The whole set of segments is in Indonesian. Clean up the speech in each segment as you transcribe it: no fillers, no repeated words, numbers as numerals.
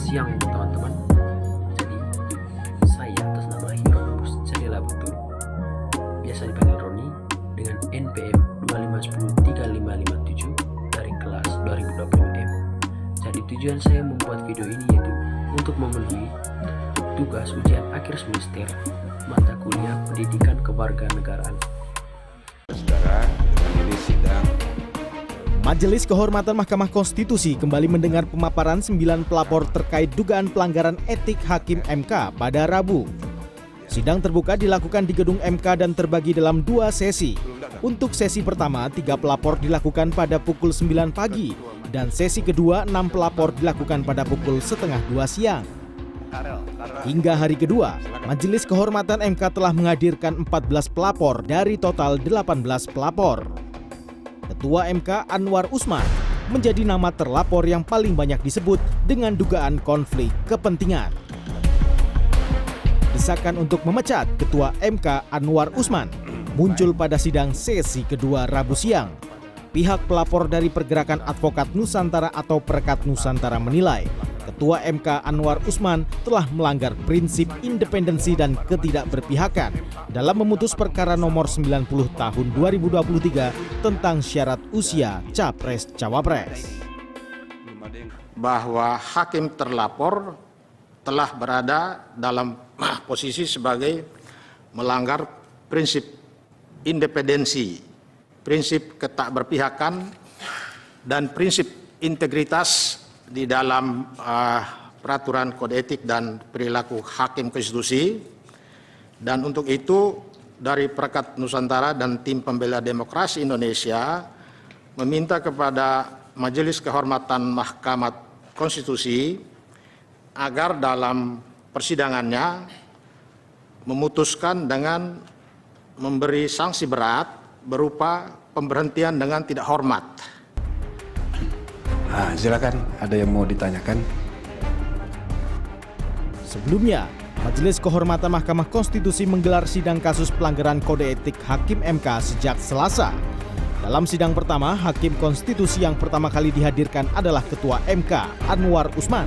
siang teman-teman. Jadi saya atas nama Hirobus Cerila Betul, biasa dipanggil Roni, dengan NPM 25103557 dari kelas 2020M. Jadi tujuan saya membuat video ini yaitu untuk memenuhi tugas ujian akhir semester mata kuliah pendidikan kewarganegaraan. Saudara, ini sidang. Majelis Kehormatan Mahkamah Konstitusi kembali mendengar pemaparan 9 pelapor terkait dugaan pelanggaran etik Hakim MK pada Rabu. Sidang terbuka dilakukan di gedung MK dan terbagi dalam 2 sesi. Untuk sesi pertama, 3 pelapor dilakukan pada pukul 9 pagi dan sesi kedua 6 pelapor dilakukan pada pukul setengah 2 siang. Hingga hari kedua, Majelis Kehormatan MK telah menghadirkan 14 pelapor dari total 18 pelapor. Ketua MK Anwar Usman menjadi nama terlapor yang paling banyak disebut dengan dugaan konflik kepentingan. Desakan untuk memecat Ketua MK Anwar Usman muncul pada sidang sesi kedua Rabu siang. Pihak pelapor dari Pergerakan Advokat Nusantara atau Perkat Nusantara menilai Ketua MK Anwar Usman telah melanggar prinsip independensi dan ketidakberpihakan dalam memutus perkara nomor 90 tahun 2023 tentang syarat usia Capres-Cawapres. Bahwa hakim terlapor telah berada dalam posisi sebagai melanggar prinsip independensi, prinsip ketakberpihakan, dan prinsip integritas di dalam peraturan kode etik dan perilaku hakim konstitusi. Dan untuk itu dari Perkat Nusantara dan tim pembela demokrasi Indonesia meminta kepada Majelis Kehormatan Mahkamah Konstitusi agar dalam persidangannya memutuskan dengan memberi sanksi berat berupa pemberhentian dengan tidak hormat. Silakan, ada yang mau ditanyakan? Sebelumnya, Majelis Kehormatan Mahkamah Konstitusi menggelar sidang kasus pelanggaran kode etik Hakim MK sejak Selasa. Dalam sidang pertama, Hakim Konstitusi yang pertama kali dihadirkan adalah Ketua MK Anwar Usman.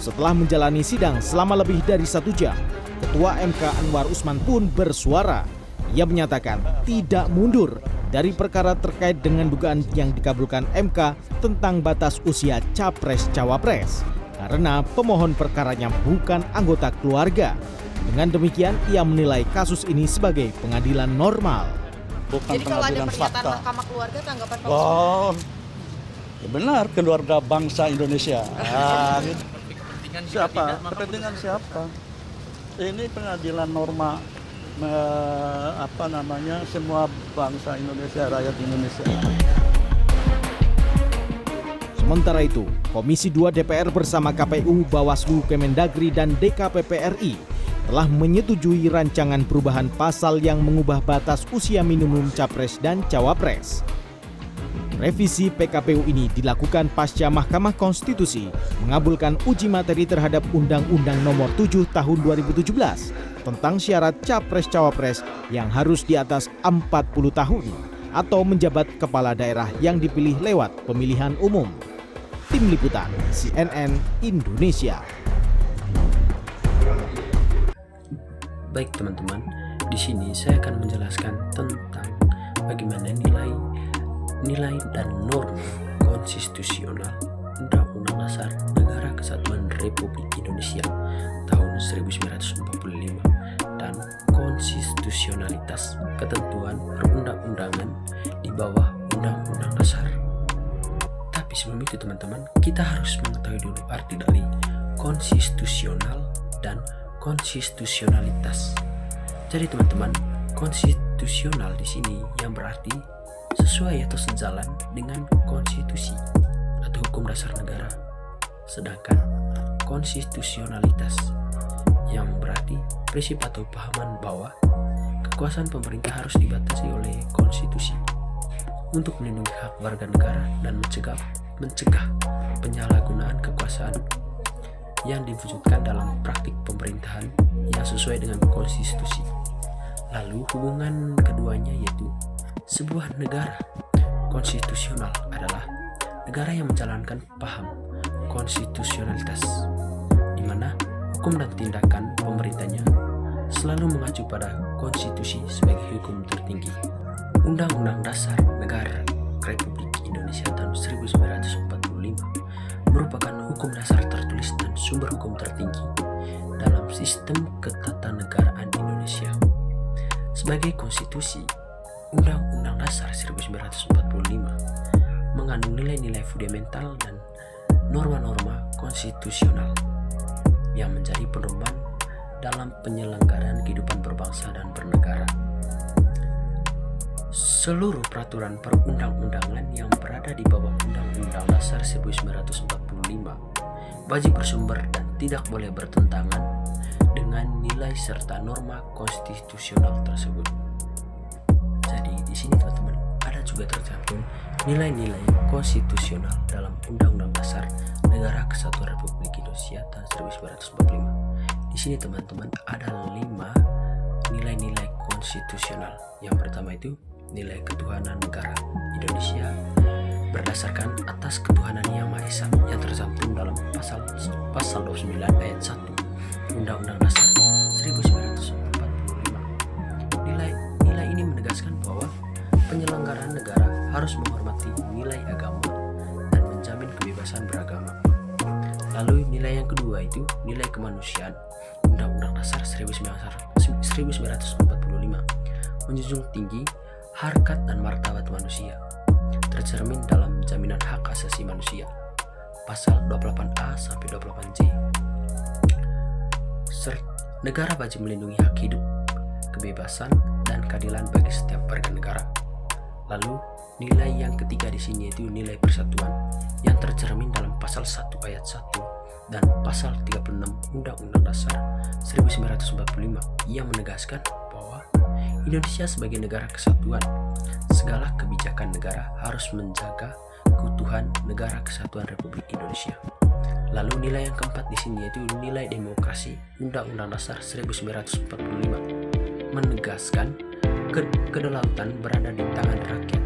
Setelah menjalani sidang selama lebih dari 1 jam, Ketua MK Anwar Usman pun bersuara. Ia menyatakan tidak mundur dari perkara terkait dengan dugaan yang dikabulkan MK tentang batas usia Capres-Cawapres karena pemohon perkaranya bukan anggota keluarga. Dengan demikian, ia menilai kasus ini sebagai pengadilan normal. Bukan. Jadi kalau ada pernyataan Mahkamah Keluarga, tanggapan Pak Usman? Oh, ya benar, keluarga bangsa Indonesia. Siapa? Kepentingan siapa? Ini pengadilan norma, semua bangsa Indonesia, rakyat Indonesia. Sementara itu, Komisi 2 DPR bersama KPU, Bawaslu, Kemendagri, dan DKPP RI telah menyetujui rancangan perubahan pasal yang mengubah batas usia minimum Capres dan Cawapres. Revisi PKPU ini dilakukan pasca Mahkamah Konstitusi mengabulkan uji materi terhadap Undang-Undang Nomor 7 Tahun 2017 tentang syarat Capres-Cawapres yang harus di atas 40 tahun atau menjabat kepala daerah yang dipilih lewat pemilihan umum. Tim Liputan CNN Indonesia. Baik teman-teman, di sini saya akan menjelaskan tentang bagaimana nilai dan norma konstitusional Undang-Undang Dasar Negara Kesatuan Republik Indonesia tahun 1945 dan konstitusionalitas ketentuan perundang-undangan di bawah Undang-Undang Dasar. Tapi sebelum itu teman-teman, kita harus mengetahui dulu arti dari konstitusional dan konstitusionalitas. Jadi teman-teman, konstitusional di sini yang berarti sesuai atau sejalan dengan konstitusi atau hukum dasar negara. Sedangkan konstitusionalitas yang berarti prinsip atau pahaman bahwa kekuasaan pemerintah harus dibatasi oleh konstitusi untuk melindungi hak warga negara dan mencegah penyalahgunaan kekuasaan yang diwujudkan dalam praktik pemerintahan yang sesuai dengan konstitusi. Lalu hubungan keduanya yaitu sebuah negara konstitusional adalah negara yang menjalankan paham konstitusionalitas, di mana hukum dan tindakan pemerintahnya selalu mengacu pada konstitusi sebagai hukum tertinggi. Undang-Undang Dasar Negara Republik Indonesia tahun 1945 merupakan hukum dasar tertulis dan sumber hukum tertinggi dalam sistem ketatanegaraan Indonesia. Sebagai konstitusi, Undang-Undang Dasar 1945 mengandung nilai-nilai fundamental dan norma-norma konstitusional yang menjadi pedoman dalam penyelenggaraan kehidupan berbangsa dan bernegara. Seluruh peraturan perundang-undangan yang berada di bawah Undang-Undang Dasar 1945 wajib bersumber dan tidak boleh bertentangan dengan nilai serta norma konstitusional tersebut. Jadi di sini teman-teman ada juga tercantum nilai-nilai konstitusional dalam Undang-Undang Dasar Negara Kesatuan Republik Indonesia tahun 1945. Di sini teman-teman ada 5 nilai-nilai konstitusional. Yang pertama itu nilai ketuhanan negara Indonesia berdasarkan atas ketuhanan yang Maha Esa yang tercantum dalam pasal 29 ayat 1 Undang-Undang Dasar 1945. Nilai ini menegaskan bahwa penyelenggaraan negara harus menghormati nilai agama dan menjamin kebebasan beragama. Lalu nilai yang kedua itu nilai kemanusiaan. Undang-Undang Dasar 1945 menjunjung tinggi harkat dan martabat manusia, tercermin dalam jaminan hak asasi manusia pasal 28A sampai 28J. Negara wajib melindungi hak hidup, kebebasan, dan keadilan bagi setiap warga negara. Lalu nilai yang ketiga di sini yaitu nilai persatuan yang tercermin dalam pasal 1 ayat 1 dan pasal 36 Undang-Undang Dasar 1945 yang menegaskan bahwa Indonesia sebagai negara kesatuan, segala kebijakan negara harus menjaga keutuhan negara kesatuan Republik Indonesia. Lalu nilai yang keempat di sini yaitu nilai demokrasi. Undang-Undang Dasar 1945 menegaskan kedaulatan berada di tangan rakyat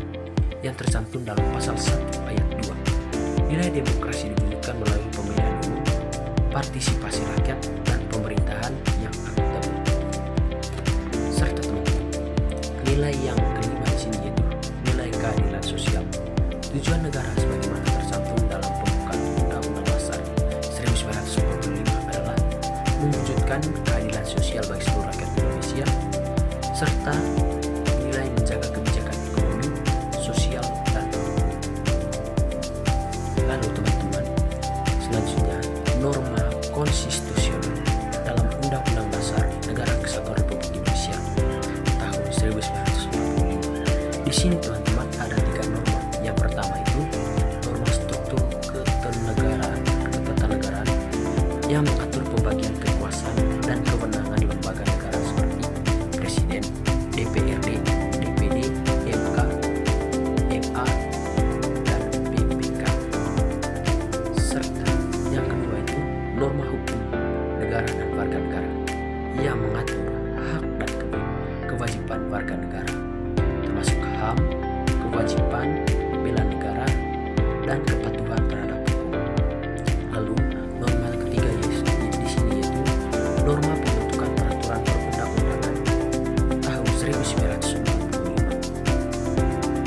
yang tercantum dalam pasal 1 ayat 2. Nilai demokrasi diwujudkan melalui pemilihan umum, partisipasi rakyat, dan pemerintahan yang akuntabel. Serta teman-teman, nilai yang kelima di sini yaitu nilai keadilan sosial. Tujuan negara sebagaimana tercantum dalam pembukaan Undang-Undang Dasar 1945 adalah mewujudkan keadilan sosial bagi seluruh rakyat Indonesia serta nilai menjaga kebijakan ekonomi, sosial, dan politik. Lalu teman-teman, selanjutnya norma konstitusional dalam Undang-Undang Dasar Negara Kesatuan Republik Indonesia tahun 1945. Di sini teman-teman ada 3 norma. Yang pertama itu norma struktur ketatanegaraan yang mengatur pembagian kekuasaan dan kewenangan lembaga negara seperti Presiden, DPRD, DPD, MK, MA, dan BPK. Serta yang kedua itu norma hukum negara dan warga negara yang mengatur hak dan kewajiban warga negara, termasuk HAM, kewajiban bela negara, dan kepatuhan terhadap hukum. Lalu norma ketiga di sini yaitu norma pembentukan peraturan perundang-undangan tahun 1945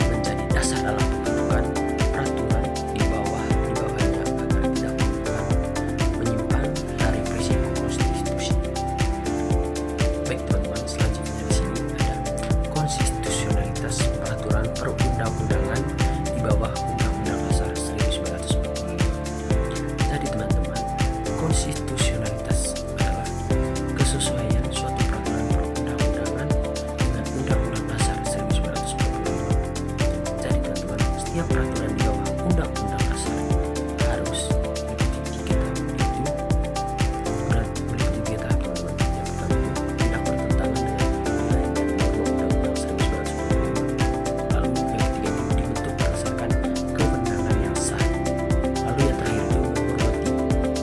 menjadi dasar dalam pembentukan peraturan di bawahnya agar tidak menyimpang dari prinsip konstitusi. Baik teman-teman, selanjutnya di sini ada konstitusionalitas peraturan perundang-undangan di bawah Undang-Undang Dasar 1945. Jadi teman-teman, konstitusionalitas adalah kesesuaian suatu peraturan perundang-undangan dengan Undang-Undang Dasar 1945. Jadi teman-teman, setiap peraturan di bawah Undang-Undang Dasar harus meliputi 3 tahap, yaitu meliputi 3 tahap teman-teman. Yang pertama itu tidak bertentangan dengan nilai dan norma Undang-Undang 1945. Lalu yang ketiga itu dibentuk berdasarkan kewenangan yang sah. Lalu yang terakhir itu menghormati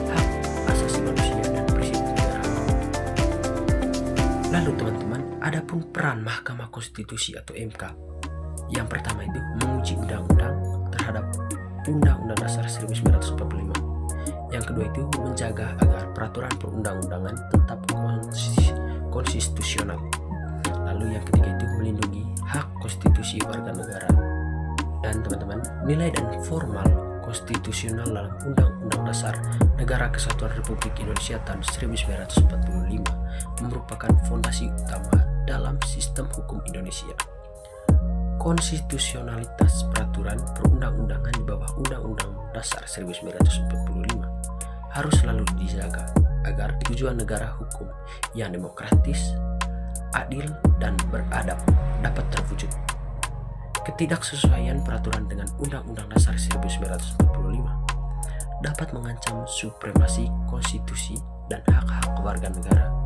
hak asasi manusia dan prinsip negara. Lalu teman-teman, adapun peran Mahkamah Konstitusi atau MK. Yang pertama itu menguji undang-undang terhadap Undang-Undang Dasar 1945. Yang kedua itu menjaga agar peraturan perundang-undangan tetap konstitusional. Lalu yang ketiga itu melindungi hak konstitusi warga negara. Dan teman-teman, nilai dan formal konstitusional dalam Undang-Undang Dasar Negara Kesatuan Republik Indonesia tahun 1945 merupakan fondasi utama dalam sistem hukum Indonesia. Konstitusionalitas peraturan perundang-undangan di bawah Undang-Undang Dasar 1945 harus selalu dijaga agar tujuan negara hukum yang demokratis, adil, dan beradab dapat terwujud. Ketidaksesuaian peraturan dengan Undang-Undang Dasar 1945 dapat mengancam supremasi konstitusi dan hak-hak warga negara